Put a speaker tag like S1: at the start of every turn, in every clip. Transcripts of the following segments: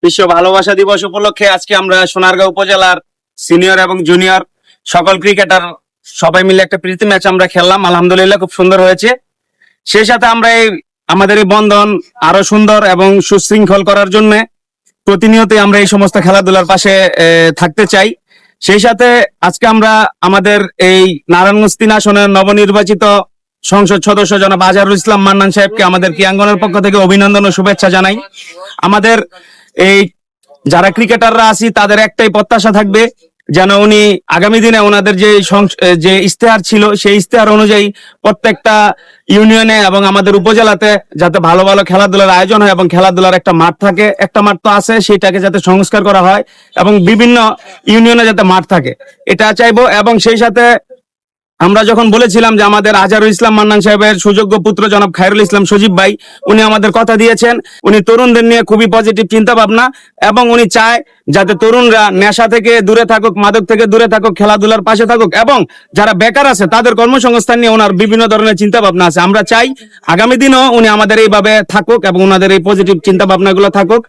S1: বিশ্ব ভালোবাসা দিবস উপলক্ষে আজকে আমরা সোনারগাঁও উপজেলার সিনিয়র এবং জুনিয়র সকল ক্রিকেটার সবাই মিলে একটা প্রীতি ম্যাচ আমরা খেললাম। আলহামদুলিল্লাহ খুব সুন্দর হয়েছে। সেই সাথে আমরা আমাদের এই বন্ধন আরো সুন্দর এবং সুশৃঙ্খল করার জন্য প্রতিনিয়তই আমরা এই সমস্ত খেলাধুলার পাশে থাকতে চাই। সেই সাথে আজকে আমরা আমাদের এই নারায়ণগঞ্জ 3 আসনের নবনির্বাচিত সংসদ সদস্য জনাব আজহারুল ইসলাম মান্নান সাহেবকে আমাদের ক্রীড়াঙ্গনের পক্ষ থেকে অভিনন্দন ও শুভেচ্ছা জানাই। আমাদের এই যারা ক্রিকেটাররা আছি তাদের একটাই প্রত্যাশা থাকবে যেন উনি আগামী দিনে ওনাদের যে ইশতেহার ছিল সেই ইশতেহার অনুযায়ী প্রত্যেকটা ইউনিয়নে এবং আমাদের উপজেলাতে যাতে ভালো ভালো খেলাধুলার আয়োজন হয় এবং খেলাধুলার একটা মাঠ থাকে। একটা মাঠ তো আছে, সেটাকে যাতে সংস্কার করা হয় এবং বিভিন্ন ইউনিয়নে যাতে মাঠ থাকে, এটা চাইবো। এবং সেই সাথে আমরা যখন বলেছিলাম যে আমাদের আজহারুল ইসলাম মান্নান সাহেবের সুযোগ্য পুত্র জনাব খায়রুল ইসলাম সজীব ভাই, উনি আমাদের কথা দিয়েছেন উনি তরুণদের নিয়ে খুবই পজিটিভ চিন্তা ভাবনা এবং উনি চায় যাতে তরুণরা নেশা থেকে দূরে থাকুক, মাদক থেকে দূরে থাকুক, খেলাধুলার পাশে থাকুক এবং যারা বেকার আছে তাদের কর্মসংস্থান নিয়ে ওনার বিভিন্ন ধরনের চিন্তা ভাবনা আছে। আমরা চাই আগামী দিনও উনি আমাদের এইভাবে থাকুক এবং ওনাদের এই পজিটিভ চিন্তা ভাবনাগুলো থাকুক।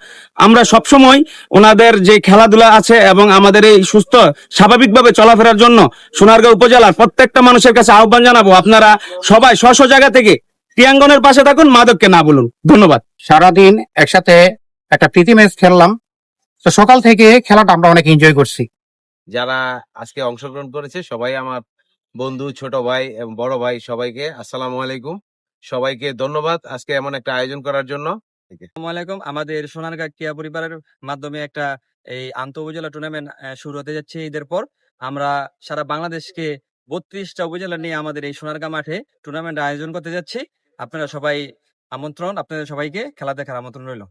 S1: আমরা সবসময় ওনাদের যে খেলাধুলা আছে এবং আমাদের এই সুস্থ স্বাভাবিকভাবে চলাফেরার জন্য সোনারগাঁও উপজেলার প্রত্যেকটা মানুষের কাছে আহ্বান জানাবো, আপনারা সবাই স্ব স্ব জায়গা থেকে ক্রীড়াঙ্গনের পাশে থাকুন, মাদককে না বলুন। ধন্যবাদ।
S2: সারাদিন একসাথে একটা প্রীতি ম্যাচ খেললাম, তো সকাল থেকে খেলাটা আমরা অনেক এনজয় করছি।
S3: যারা আজকে অংশগ্রহণ করেছে সবাই আমার বন্ধু, ছোট ভাই এবং বড় ভাই, সবাইকে আসসালামু আলাইকুম। সবাইকে ধন্যবাদ আজকে এমন একটা আয়োজন করার জন্য।
S4: আসসালামু আলাইকুম। আমাদের সোনারগাঁ ক্রীড়া পরিবারের মাধ্যমে একটা এই আন্তঃ উপজেলা টুর্নামেন্ট শুরু হতে যাচ্ছে ঈদের পর। আমরা সারা বাংলাদেশকে 32টা উপজেলা নিয়ে আমাদের এই সোনারগাঁ মাঠে টুর্নামেন্ট আয়োজন করতে যাচ্ছি। আপনারা সবাই আপনাদের সবাইকে খেলা দেখার আমন্ত্রণ রইল।